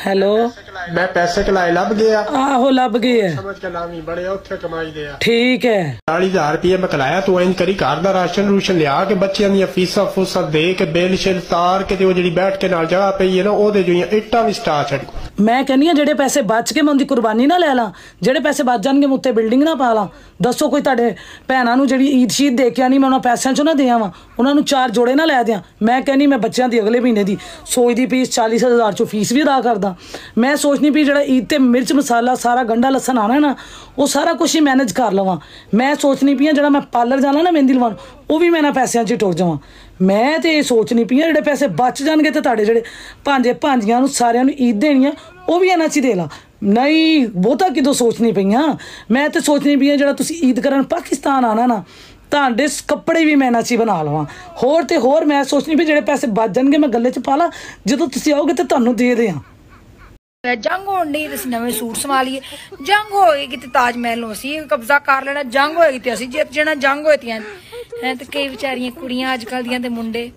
Hello मैं पैसे कलाए लभ गया। आहो लभ गए है। समझ के लावी बड़े उत्थे कमाई दे। ठीक है 40,000 रुपये मैं कलाया। तू इंज करी घर दा राशन रूशन लिया के बच्चियां दी फीसां फूसां दे के बिल शिल तार के ते ओ जेड़ी बैठ के नाल जगह पई है ना ओदे जो इट्टां भी स्टा छड़ी। मैं कहनी आ जेडे पैसे बच के मैं उनकी कुर्बानी ना ले ला, जेडे पैसे बच जाणगे मैं उत्ते बिल्डिंग ना पा ला। दसो कोई तुहाडे भैणां नूं जेड़ी ईद शीद दे के आनी मैं उन्हां पैसिਆਂ चों ना दे आवां, उन्हां नूं 4 जोड़े ना लै दियां। मैं कहनी मैं बच्चों की अगले महीने की सोचती पई 40,000 चो फीस भी अदा करदा। मैं सोचनी पई जो ईद ते मिर्च मसाला सारा गंढा लसन आना ना वो सारा कुछ ही मैनेज कर लवां। मैं सोचनी पई जो मैं पार्लर जाना ना मेहंदी लवान वो भी मैं ना पैसों च टुर जावां। मैं तो ये सोचनी पई जो पैसे बच जाएंगे तो तुहाडे जेडे भांजे भांजियां नूं सारियां नूं ईद देनी है वो भी इन्हां च दे ला। नहीं बहुता किदों सोचनी पई मैं तो सोचनी पई जो तुसीं ईद करन पाकिस्तान आना ना ਤੁਹਾਡੇ ਕੱਪੜੇ ਵੀ ਮੈਂ ਇਹਨਾਂ 'ਚ ਹੀ ਬਣਾ ਲਵਾਂ। ਹੋਰ ਤੇ ਹੋਰ ਮੈਂ ਸੋਚਣੀ ਵੀ ਜਿਹੜੇ ਪੈਸੇ ਬਚ ਜਾਣਗੇ ਮੈਂ ਗੱਲੇ 'ਚ ਪਾ ਲਾ, ਜਦੋਂ ਤੁਸੀਂ ਆਓਗੇ ਤੇ ਤੁਹਾਨੂੰ ਦੇ ਦਿਆਂ। ਜੰਗ ਹੋਣ ਨਹੀਂ ਤੇ ਨਵੇਂ ਸੂਟ ਸਮਾ ਲਈਏ। ਜੰਗ ਹੋਏਗੀ ਤੇ ਤਾਜ ਮਹਿਲ ਨੂੰ ਅਸੀਂ ਕਬਜ਼ਾ ਕਰ ਲੈਣਾ, ਜੰਗ ਹੋਏਗੀ ਤੇ ਅਸੀਂ ਜਿੱਤ ਜਾਣਾ। ਜੰਗ ਹੋਈਆਂ ਹੈ ਤੇ ਕਈ ਵਿਚਾਰੀਆਂ ਕੁੜੀਆਂ ਅੱਜ ਕੱਲ੍ਹ ਦੀਆਂ ਤੇ ਮੁੰਡੇ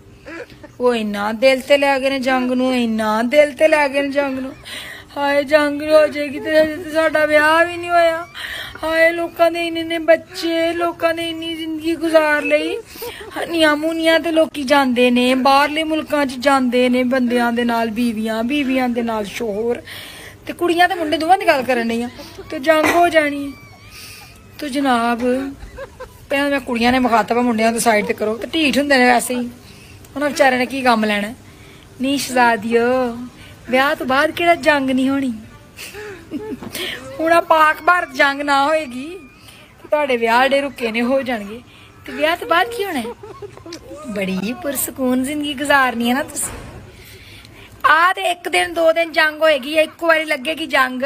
ਉਹ ਇੰਨਾ ਦਿਲ ਤੇ ਲੈ ਗਏ ਨੇ ਜੰਗ ਨੂੰ, ਇੰਨਾ ਦਿਲ ਤੇ ਲੈ ਗਏ ਨੇ ਜੰਗ ਨੂੰ। ਹਾਏ ਜੰਗ ਹੋ ਜਾਏਗੀ ਤੇ ਸਾਡਾ ਵਿਆਹ ਵੀ ਨਹੀਂ ਹੋਇਆ। ਹਾਏ ਲੋਕਾਂ ਦੇ ਇੰਨੇ ਬੱਚੇ, ਲੋਕਾਂ ਨੇ ਇੰਨੀ ਜ਼ਿੰਦਗੀ ਗੁਜ਼ਾਰ ਲਈ। ਹਨੀਆਂ ਮੂਨੀਆਂ ਤੇ ਲੋਕੀ ਜਾਂਦੇ ਨੇ, ਬਾਹਰਲੇ ਮੁਲਕਾਂ 'ਚ ਜਾਂਦੇ ਨੇ ਬੰਦਿਆਂ ਦੇ ਨਾਲ, ਬੀਵੀਆਂ ਬੀਵੀਆਂ ਦੇ ਨਾਲ ਸ਼ੋਹਰ, ਤੇ ਕੁੜੀਆਂ ਤੇ ਮੁੰਡੇ ਦੋਵਾਂ ਦੀ ਗੱਲ ਕਰਨ ਡਈ ਆ ਤੇ ਜੰਗ ਹੋ ਜਾਣੀ ਹੈ। ਤੇ ਜਨਾਬ ਪਹਿਲਾਂ ਮੈਂ ਕੁੜੀਆਂ ਨੇ ਮੁਖਾਤਬ ਮੁੰਡਿਆਂ ਤੋਂ ਸਾਈਡ ਤੇ ਕਰੋ ਤੇ ਢੀਠ ਹੁੰਦੇ ਨੇ ਵੈਸੇ ਹੀ, ਉਹਨਾਂ ਵਿਚਾਰਿਆਂ ਨੇ ਕੀ ਕੰਮ ਲੈਣਾ। ਨੀ ਸ਼ਹਜ਼ਾਦੀਓ ਵਿਆਹ ਤੋਂ ਬਾਅਦ ਕਿਹੜਾ ਜੰਗ ਨਹੀਂ ਹੋਣੀ। ਹੁਣ ਆ ਪਾਕ ਭਾਰਤ ਜੰਗ ਨਾ ਹੋਏਗੀ ਤੇ ਤੁਹਾਡੇ ਵਿਆਹ ਜਿਹੜੇ ਰੁਕੇ ਨੇ ਹੋ ਜਾਣਗੇ ਤੇ ਵਿਆਹ ਤੋਂ ਬਾਅਦ ਕੀ ਹੋਣਾ ਹੈ। ਬੜੀ ਪੁਰਸਕੂਨ ਜ਼ਿੰਦਗੀ ਗੁਜ਼ਾਰਨੀ ਹੈ ਨਾ ਤੁਸੀਂ। ਆ ਤੇ ਇੱਕ ਦਿਨ 2 ਦਿਨ ਜੰਗ ਹੋਏਗੀ ਜਾਂ ਇੱਕੋ ਵਾਰੀ ਲੱਗੇਗੀ ਜੰਗ।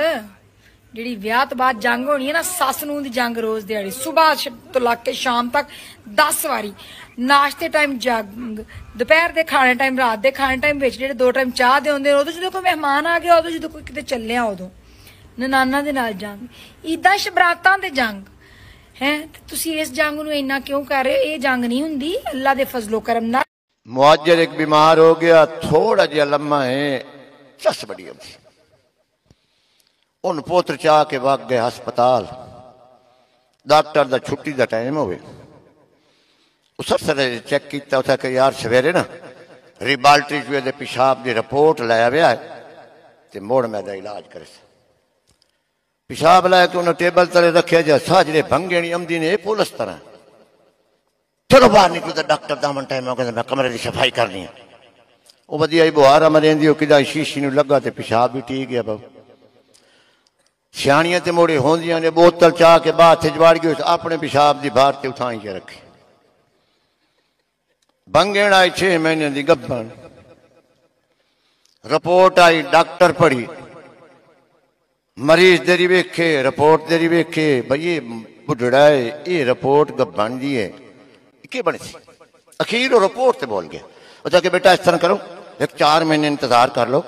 ਜਿਹੜੀ ਵਿਆਹ ਤੋਂ ਬਾਅਦ ਜੰਗ ਹੋਣੀ ਹੈ ਨਾ ਸੱਸ ਨੂੰ ਦੀ ਜੰਗ ਰੋਜ਼ ਦਿਹਾੜੀ, ਸੁਬਾਹ ਤੋਂ ਲੱਗ ਕੇ ਸ਼ਾਮ ਤੱਕ 10 ਵਾਰੀ। ਨਾਸ਼ਤੇ ਟਾਈਮ ਜੰਗ, ਦੁਪਹਿਰ ਦੇ ਖਾਣੇ ਟਾਈਮ, ਰਾਤ ਦੇ ਖਾਣੇ ਟਾਈਮ ਵਿੱਚ ਜਿਹੜੇ 2 ਟਾਈਮ ਚਾਹ ਦੇ ਹੁੰਦੇ ਉਦੋਂ ਜਦੋਂ ਕੋਈ ਮਹਿਮਾਨ ਆ ਗਿਆ, ਉਦੋਂ ਜਦੋਂ ਕੋਈ ਕਿਤੇ ਚੱਲਿਆ ਉਦੋਂ ਨਨਾਨਾ ਦੇ ਨਾਲ ਜੰਗ, ਈਦਾਂ ਸ਼ਬਰਾਤਾਂ ਤੇ ਜੰਗ ਹੈ। ਤੁਸੀਂ ਇਸ ਜੰਗ ਨੂੰ ਇੰਨਾ ਕਿਉਂ ਕਰ ਰਹੇ ਹੋ? ਇਹ ਜੰਗ ਨਹੀਂ ਹੁੰਦੀ, ਅੱਲਾ ਦੇ ਫਜ਼लो करम ਨਾਲ। मुआज्जर एक बीमार हो गया, थोड़ा जिहा लम्मा है, चस बड़ी होती। उन पोत्र चाह के वग गए हस्पताल। डॉक्टर का छुट्टी का टाइम हो सर चेक किया, उसे कि यार सवेरे ना रिबाल्टरी चूहे पेशाब की रिपोर्ट लाया हुआ है तो मुड़ मैं इलाज करे। पेशाब लै के उन्हें टेबल तले रखे जा सा जे भंगे नहीं आमदी ने पुलिस तरह। चलो बाहर निकलो तो डॉक्टर दामन टाइम हो गया, मैं कमरे की सफाई करनी है। वो वधिया ही बुहार मरेंदी कि शीशी में लगा तो पेशाब भी ठीक गया। बहु सियाणियां तो मोड़े होंदियां ने, बोतल चाह के बाहर जवाड़ गई अपने पेशाब की बाहर से उठाई के रखी। भंगेण आई 6 महीने की गब्बन, रिपोर्ट आई डॉक्टर पढ़ी, मरीज तेरी वेखे रिपोर्ट तेरी वेखे भाई ये बुढ़ड़ा है, ये रिपोर्ट गब्बन दी है क्या बनी सी। अखीर रिपोर्ट से बोल गया उसका कि बेटा इस तरह करो, एक 4 महीने इंतजार कर लो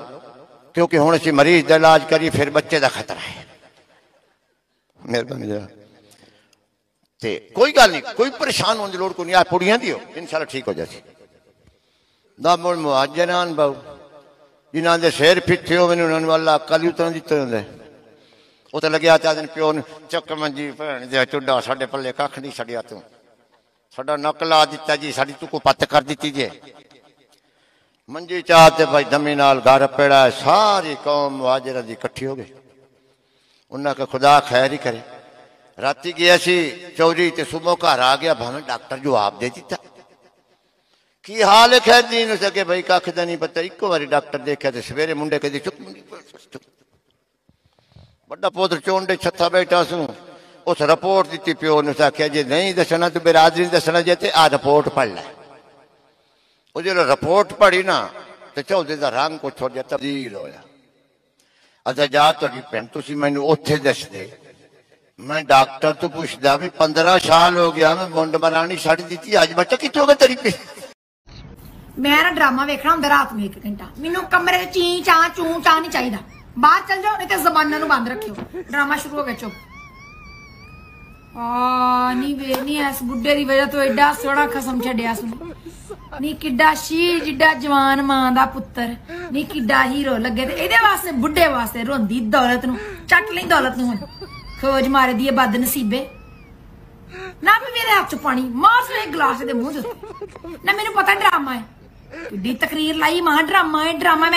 क्योंकि हुण असीं मरीज का इलाज करिए फिर बच्चे का खतरा है। मेहरबानी जरा ते कोई गल नहीं, कोई परेशान होने की लोड़ को नहीं। आ पुड़ियां दी हो इंशाल्लाह ठीक हो जासी। दा मुड़ मुहाजरान बहु जिन्हां दे सिर पिछे होवे ने उन्हां नूं अल्लाह अकल उतरन दित्ते हुंदे। वो तो लग्या चा दिन प्यो ने चक मंजी भैन दे चुड्डा साडे पल्ले कख नहीं छड्डिया, तू साडा नक ला दिता जी, साडी तू को पत्त कर दी जे। मंजी चाह ते भाई दमी नाल घर पेड़ा है, सारी कौम मुहाजरां दी इकट्ठी हो गई। उन्हां का खुदा खैर ही करे। राती गया सी चौधरी ते सुबह घर आ गया, भावें डॉक्टर जवाब दे दिता की हाल है खैर दी नु सके भाई कख दा नहीं पता। इको बारी डॉक्टर देखा तो सवेरे मुंडे कहते चुप बड़ा पुत्र चोंडे छत्था बैठा सू, उस रिपोर्ट दी प्यो ने आख्या जे नहीं दसना तो बिरादरी दसना जे ते आ रिपोर्ट पढ़ लै। वो जो रिपोर्ट पढ़ी ना तो चौधरी का रंग कुछ थोड़ा जिहा तब्दील होया। अच्छा जा तुहाडी भैन तुसीं मैनूं उत्थे दस दे, मैं डॉक्टर तो पूछदा भी 15 साल हो गया मैं मुंड मरानी छड़ दी, अज बच्चा कित्थों गया तेरी पे। मैं ना ड्रामा वेखना हुंदा रात में 1 घंटा, मैनू कमरे च ची चां चूं चां नहीं चाहिदा। बाहर चल जाओ नहीं तो जबाना नूं बंद रखियो। ड्रामा शुरू हो गया, चुप। नहीं वे नहीं इस बुढ़े की वजह तो एडा सोहना खसम छड्डिया सुन। ਨੀ ਕਿੱਡਾ ਸ਼ੀਰ ਜਿੱਡਾ ਜਵਾਨ ਮਾਂ ਦਾ ਪੁੱਤਰ ਨੀ ਕਿੱਡਾ ਹੀਰੋ ਲੱਗੇ ਤੇ ਇਹਦੇ ਵਾਸਤੇ ਬੁੱਢੇ ਵਾਸਤੇ ਰੋਂਦੀ ਦੌਲਤ ਨੂੰ ਚੱਟ ਲਈ ਦੌਲਤ ਨੂੰ ਹੁਣ ਖੋਜ ਮਾਰੇ ਦੀ ਬਦ ਨਸੀਬੇ ਨਾ ਵੀ ਮੇਰੇ ਹੱਥ ਚ ਪਾਣੀ ਮਾਰ ਸੇ ਗਲਾਸ ਦੇ ਮੂੰਹ ਤੇ ਨਾ ਮੈਨੂੰ ਪਤਾ ਡਰਾਮਾ ਹੈ ਕਿੱਡੀ ਤਕਰੀਰ ਲਾਈ ਮਾਂ ਡਰਾਮਾ ਹੈ ਡਰਾਮਾ।